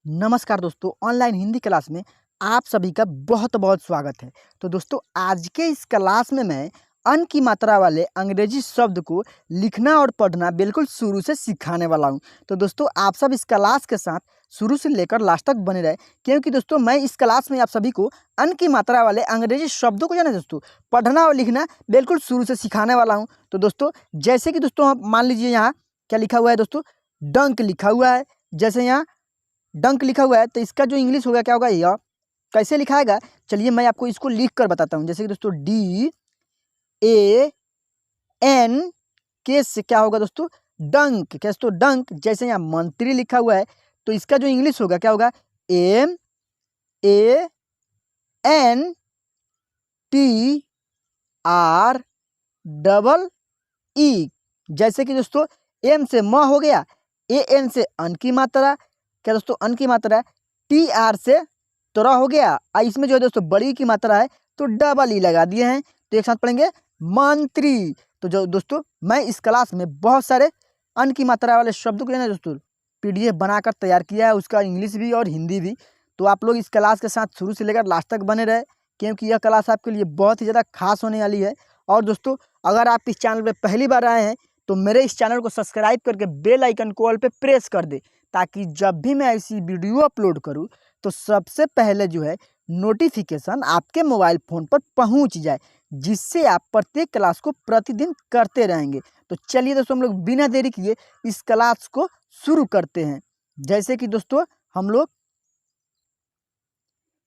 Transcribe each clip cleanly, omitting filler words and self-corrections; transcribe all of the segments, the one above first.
नमस्कार दोस्तों, online Hindi class में आप सभी का बहुत बहुत स्वागत है। तो दोस्तों, आज के इस क्लास में मैं अन की मात्रा वाले अंग्रेजी शब्द को लिखना और पढ़ना बिल्कुल शुरू से सिखाने वाला हूं। तो दोस्तों, आप सब इस क्लास के साथ शुरू से लेकर लास्ट तक बने रहे, क्योंकि दोस्तों मैं इस क्लास में आप सभी को अन की मात्रा वाले अंग्रेजी शब्दों को दोस्तों पढ़ना और लिखना बिल्कुल शुरू से सिखाने वाला हूँ। तो दोस्तों, जैसे कि दोस्तों आप मान लीजिए यहाँ क्या लिखा हुआ है दोस्तों, डंक लिखा हुआ है। जैसे यहाँ डंक लिखा हुआ है तो इसका जो इंग्लिश होगा क्या होगा, यह कैसे लिखाएगा, चलिए मैं आपको इसको लिख कर बताता हूँ। जैसे कि दोस्तों DAN के से क्या होगा दोस्तों, डंक। कैसे तो डंक। जैसे यहाँ मंत्री लिखा हुआ है तो इसका जो इंग्लिश होगा क्या होगा, MANTREE। जैसे कि दोस्तों एम से म हो गया, AN से अन की मात्रा, क्या दोस्तों अन की मात्रा है, TR से तोरा हो गया, इसमें जो है दोस्तों बड़ी की मात्रा है तो डबल ई लगा दिए हैं। तो एक साथ पढ़ेंगे मंत्री। तो जो दोस्तों मैं इस क्लास में बहुत सारे अन की मात्रा वाले शब्दों को जो है दोस्तों PDF बनाकर तैयार किया है, उसका इंग्लिश भी और हिंदी भी। तो आप लोग इस क्लास के साथ शुरू से लेकर लास्ट तक बने रहे, क्योंकि यह क्लास आपके लिए बहुत ही ज़्यादा खास होने वाली है। और दोस्तों, अगर आप इस चैनल पर पहली बार आए हैं तो मेरे इस चैनल को सब्सक्राइब करके बेल आइकन को ऑल पे प्रेस कर दे, ताकि जब भी मैं ऐसी वीडियो अपलोड करूं तो सबसे पहले जो है नोटिफिकेशन आपके मोबाइल फ़ोन पर पहुंच जाए, जिससे आप प्रत्येक क्लास को प्रतिदिन करते रहेंगे। तो चलिए दोस्तों, हम लोग बिना देरी किए इस क्लास को शुरू करते हैं। जैसे कि दोस्तों हम लोग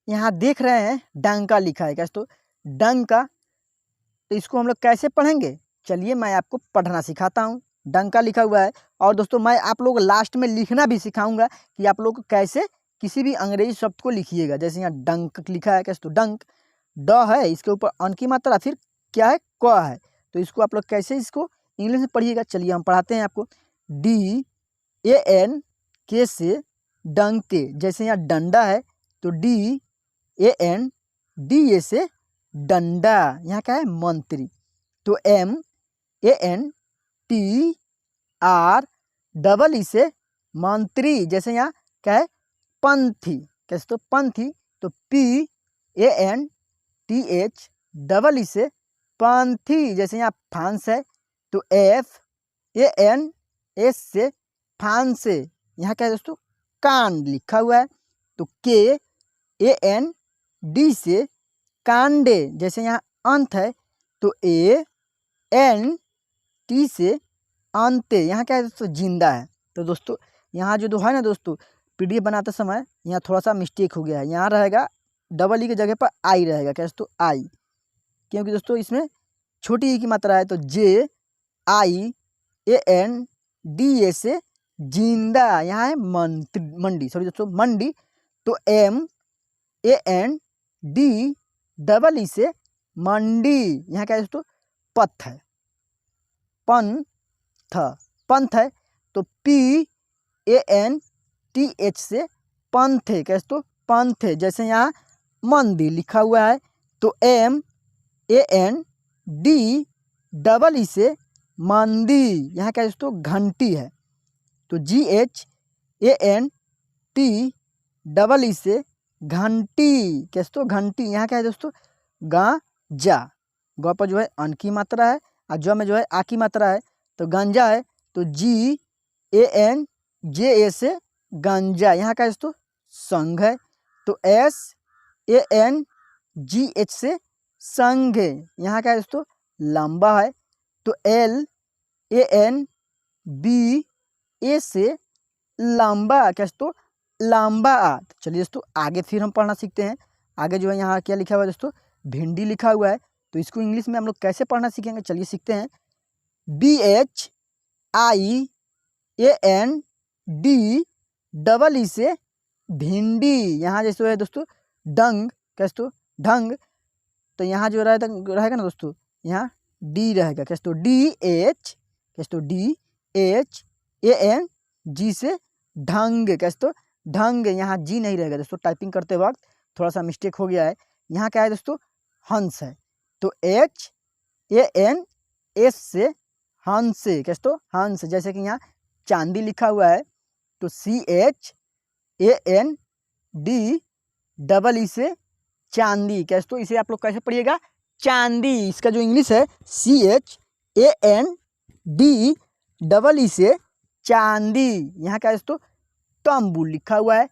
यहाँ देख रहे हैं डंका लिखा है, कैसे तो डंका। तो इसको हम लोग कैसे पढ़ेंगे, चलिए मैं आपको पढ़ना सिखाता हूँ। डंका लिखा हुआ है, और दोस्तों मैं आप लोग लास्ट में लिखना भी सिखाऊंगा कि आप लोग कैसे किसी भी अंग्रेजी शब्द को लिखिएगा। जैसे यहाँ डंक लिखा है, कैसे तो डंक, ड है, इसके ऊपर अन की मात्रा, फिर क्या है, क है। तो इसको आप लोग कैसे इसको इंग्लिश में पढ़िएगा, चलिए हम पढ़ाते हैं आपको। DAN से डंके। जैसे यहाँ डंडा है तो DANDA से डंडा। यहाँ क्या है, मंत्री। तो MANTREE से मंत्री। जैसे यहाँ क्या है, पंथी। कैसे तो पंथी। तो PANTHEE से पंथी। जैसे यहाँ फ्रांस है तो FANS से फ्रांस से। यहाँ क्या है दोस्तों, कांड लिखा हुआ है तो KAND से कांडे। जैसे यहाँ अंत है तो ANT से अंते। यहाँ क्या है दोस्तों, जिंदा है। तो दोस्तों यहाँ जो है ना दोस्तों, PDF बनाते समय यहाँ थोड़ा सा मिस्टेक हो गया है, यहाँ रहेगा डबल ई की जगह पर आई रहेगा, कैसे तो आई, क्योंकि दोस्तों इसमें छोटी ई की मात्रा है। तो JIANDA से जिंदा। यहाँ है मंडी, सॉरी दोस्तों मंडी। तो MANDEE से मंडी। यहाँ क्या है दोस्तों, पथ है, पंथ है। तो PANTH से पंथे। कैसे तो पंथे। जैसे यहाँ मंदिर लिखा हुआ है तो MANDEE से मंदी। यहाँ क्या है दोस्तों, घंटी है तो GHANTEE से घंटी। कैसे तो घंटी। यहाँ क्या है दोस्तों, गांजा। ग पर जो है अन की मात्रा है और ज में जो है आ की मात्रा है, तो गांजा है तो GANJA से गांजा। यहाँ का दोस्तों संघ है तो SANGH से संघ। यहाँ का दोस्तों लंबा है तो LANBA से लंबा। कैसे तो लंबा। तो चलिए दोस्तों आगे फिर हम पढ़ना सीखते हैं। आगे जो है यहाँ क्या लिखा हुआ है दोस्तों, भिंडी लिखा हुआ है। तो इसको इंग्लिश में हम लोग कैसे पढ़ना सीखेंगे, चलिए सीखते हैं। BHIANDEE से भिंडी। यहाँ जैसे है दोस्तों डंग। कैसे तो ढंग। तो यहाँ जो रहेगा ना दोस्तों, यहाँ D रहेगा। कैसे तो DH। कैसे तो DHANG से ढंग। कैसे तो ढंग। यहाँ G नहीं रहेगा दोस्तों, टाइपिंग करते वक्त थोड़ा सा मिस्टेक हो गया है। यहाँ क्या है दोस्तों, हंस है तो HANS से हंस। कैसे तो हंस। जैसे कि यहाँ चांदी लिखा हुआ है तो CHANDY AND से चांदी। कैसे तो इसे आप लोग कैसे पढ़िएगा, चांदी। इसका जो इंग्लिश है CHANDE से चांदी। यहाँ क्या है दोस्तों, तंबू लिखा हुआ है,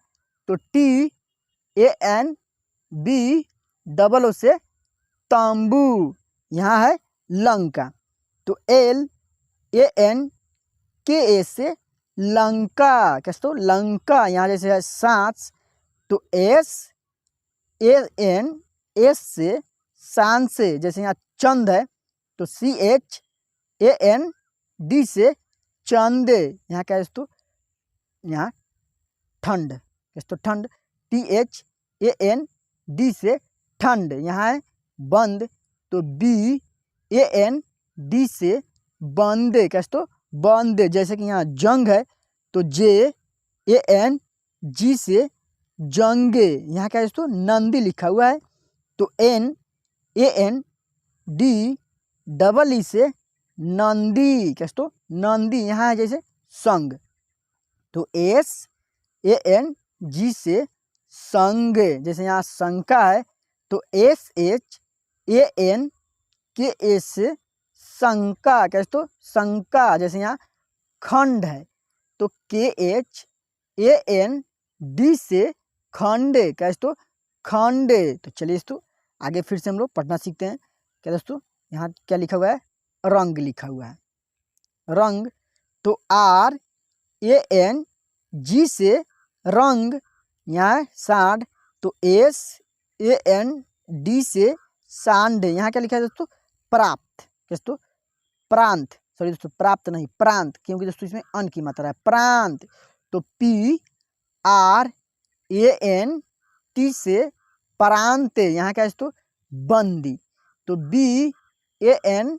तो TANBO से तंबू। यहाँ है लंका, तो LANKA से लंका। कैसे तो लंका। यहाँ जैसे है सांस, तो SANS से शान से। जैसे यहाँ चंद है, तो CHAND से चंदे। यहाँ क्या है दोस्तों, यहाँ ठंड। कैसे तो ठंड, THAND से ठंड। यहाँ है बंद, तो BAND से बंदे। कैसे तो बंदे। जैसे कि यहाँ जंग है, तो JANG से जंगे। यहाँ क्या है दोस्तों, नंदी लिखा हुआ है, तो NANDEE से नंदी। कैसे तो नंदी। यहाँ है जैसे संग, तो SANG से संग। जैसे यहाँ शंका है, तो SHANKA से शंका। कैसे तो शंका। जैसे यहाँ खंड है, तो KHAND से खंडे। कैसे तो खंडे। तो चलिए दोस्तों आगे फिर से हम लोग पढ़ना सीखते हैं। क्या दोस्तों, यहाँ क्या लिखा हुआ है, रंग लिखा हुआ है, रंग। तो RANG से रंग। यहाँ सांड, तो SAND से सांड। यहाँ क्या लिखा है दोस्तों, प्राप्त। कैसे तो प्रांत। सॉरी दोस्तों, प्राप्त नहीं, प्रांत, क्योंकि दोस्तों इसमें अन की मात्रा है, प्रांत। तो PRANT से प्रांत। यहाँ क्या है दोस्तों, बंदी, तो BAND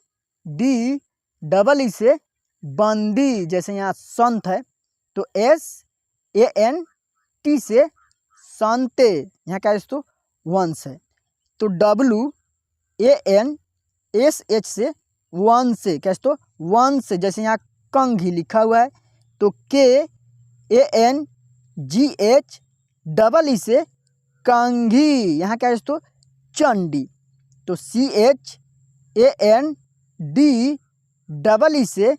से बंदी। जैसे यहाँ संत है, तो SANT से संते। यहाँ क्या है दोस्तों, वंश है, तो WANSH से वंश। कैसे तो वंश। जैसे यहाँ कंघी लिखा हुआ है, तो KANGHEE से कंघी। यहाँ क्या है दोस्तों, चंडी, तो CHANDEE से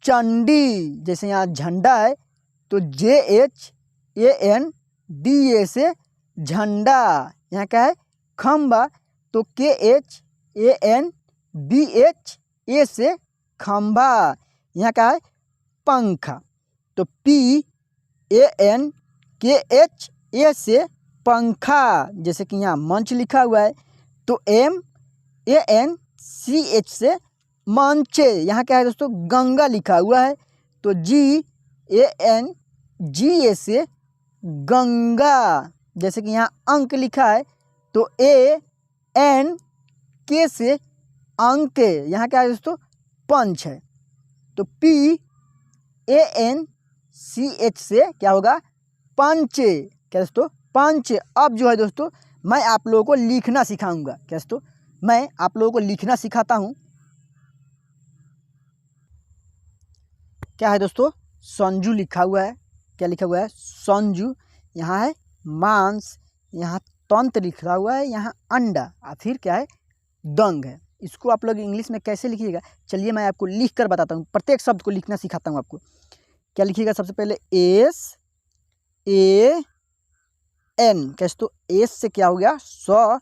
चंडी। जैसे यहाँ झंडा है, तो JHANDA से झंडा। यहाँ क्या है, खंबा, तो KHANBHA से खंबा। यहाँ क्या है, पंखा, तो PANKHA से पंखा। जैसे कि यहाँ मंच लिखा हुआ है, तो MANCH से मंचे। यहाँ क्या है दोस्तों, गंगा लिखा हुआ है, तो GANGA से गंगा। जैसे कि यहाँ अंक लिखा है, तो ANK से अंक। यहाँ क्या है दोस्तों, पंच है, तो PANCH से क्या होगा, पंच। क्या दोस्तों, पंच। अब जो है दोस्तों, मैं आप लोगों को लिखना सिखाऊंगा। क्या दोस्तों, मैं आप लोगों को लिखना सिखाता हूँ। क्या है दोस्तों, संजू लिखा हुआ है। क्या लिखा हुआ है, संजू। यहाँ है मांस, यहाँ तंत्र लिखा हुआ है, यहाँ अंडा, और फिर क्या है, दंग है। इसको आप लोग इंग्लिश में कैसे लिखिएगा, चलिए मैं आपको लिख कर बताता हूँ। प्रत्येक शब्द को लिखना सिखाता हूँ आपको। क्या लिखिएगा, सबसे पहले SAN। कैसे तो एस से क्या हो गया, स, और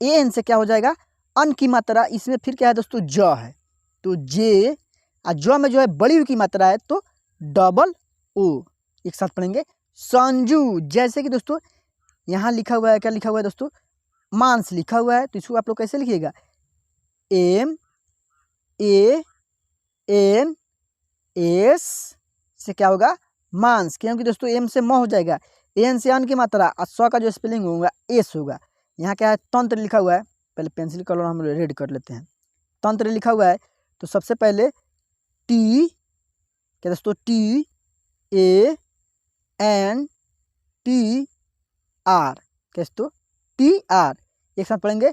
AN से क्या हो जाएगा, अन की मात्रा। इसमें फिर क्या है दोस्तों, ज है, तो जे, और ज में जो है बड़ी की मात्रा है, तो OO। एक साथ पढ़ेंगे, संजू। जैसे कि दोस्तों यहाँ लिखा हुआ है, क्या लिखा हुआ है दोस्तों, मांस लिखा हुआ है, तो इसको आप लोग कैसे लिखिएगा, MANS से क्या होगा, मांस। क्योंकि दोस्तों M से म हो जाएगा, AN से अन की मात्रा, और स का जो स्पेलिंग होगा एस होगा। यहाँ क्या है, तंत्र लिखा हुआ है। पहले पेंसिल कलर हम रेड कर लेते हैं। तंत्र लिखा हुआ है, तो सबसे पहले T, क्या दोस्तों, TANTR। कैसे तो TR। एक साथ पढ़ेंगे,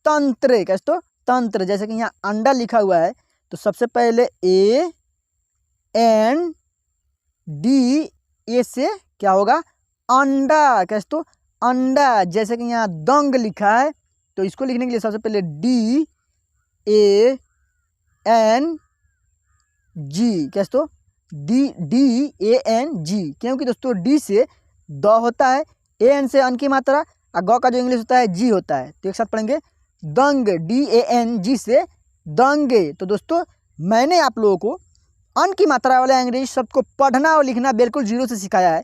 तंत्र। कैसे तो तंत्र। जैसे कि यहाँ अंडा लिखा हुआ है, तो सबसे पहले ANDA से क्या होगा, अंडा, क्या दोस्तों, अंडा। जैसे कि यहाँ दंग लिखा है, तो इसको लिखने के लिए सबसे पहले DANG, क्या दोस्तों, DANG, क्योंकि दोस्तों डी से द होता है, AN से अन की मात्रा, और ग का जो इंग्लिश होता है जी होता है। तो एक साथ पढ़ेंगे दंग, DANG से दंगे। तो दोस्तों मैंने आप लोगों को अन की मात्रा वाले अंग्रेजी शब्द को पढ़ना और लिखना बिल्कुल जीरो से सिखाया है।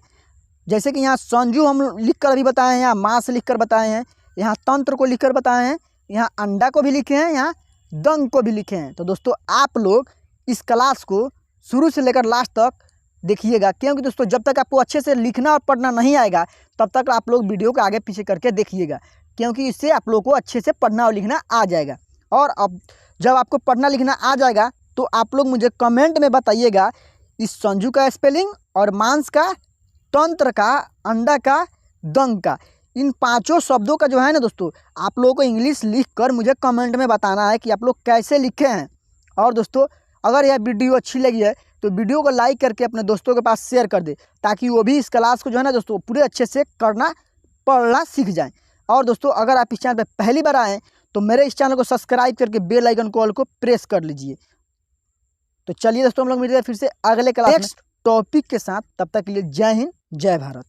जैसे कि यहाँ संजू हम लिख कर अभी बताए हैं, यहाँ माँ से लिख कर बताए हैं, यहाँ तंत्र को लिख कर बताए हैं, यहाँ अंडा को भी लिखे हैं, यहाँ दंग को भी लिखे हैं। तो दोस्तों आप लोग इस क्लास को शुरू से लेकर लास्ट तक देखिएगा, क्योंकि दोस्तों जब तक आपको अच्छे से लिखना और पढ़ना नहीं आएगा तब तक आप लोग वीडियो को आगे पीछे करके देखिएगा, क्योंकि इससे आप लोग को अच्छे से पढ़ना और लिखना आ जाएगा। और अब जब आपको पढ़ना लिखना आ जाएगा तो आप लोग मुझे कमेंट में बताइएगा इस संजू का स्पेलिंग और मांस का, तंत्र का, अंडा का, दंग का, इन पांचों शब्दों का जो है ना दोस्तों आप लोगों को इंग्लिश लिख कर मुझे कमेंट में बताना है कि आप लोग कैसे लिखे हैं। और दोस्तों अगर यह वीडियो अच्छी लगी है तो वीडियो को लाइक करके अपने दोस्तों के पास शेयर कर दे, ताकि वो भी इस क्लास को जो है ना दोस्तों पूरे अच्छे से करना पढ़ना सीख जाएं। और दोस्तों अगर आप इस चैनल पर पहली बार आएँ तो मेरे इस चैनल को सब्सक्राइब करके बेल आइकन कॉल को प्रेस कर लीजिए। तो चलिए दोस्तों हम लोग मिलते हैं फिर से अगले क्लास नेक्स्ट टॉपिक के साथ, तब तक के लिए जय हिंद जय भारत।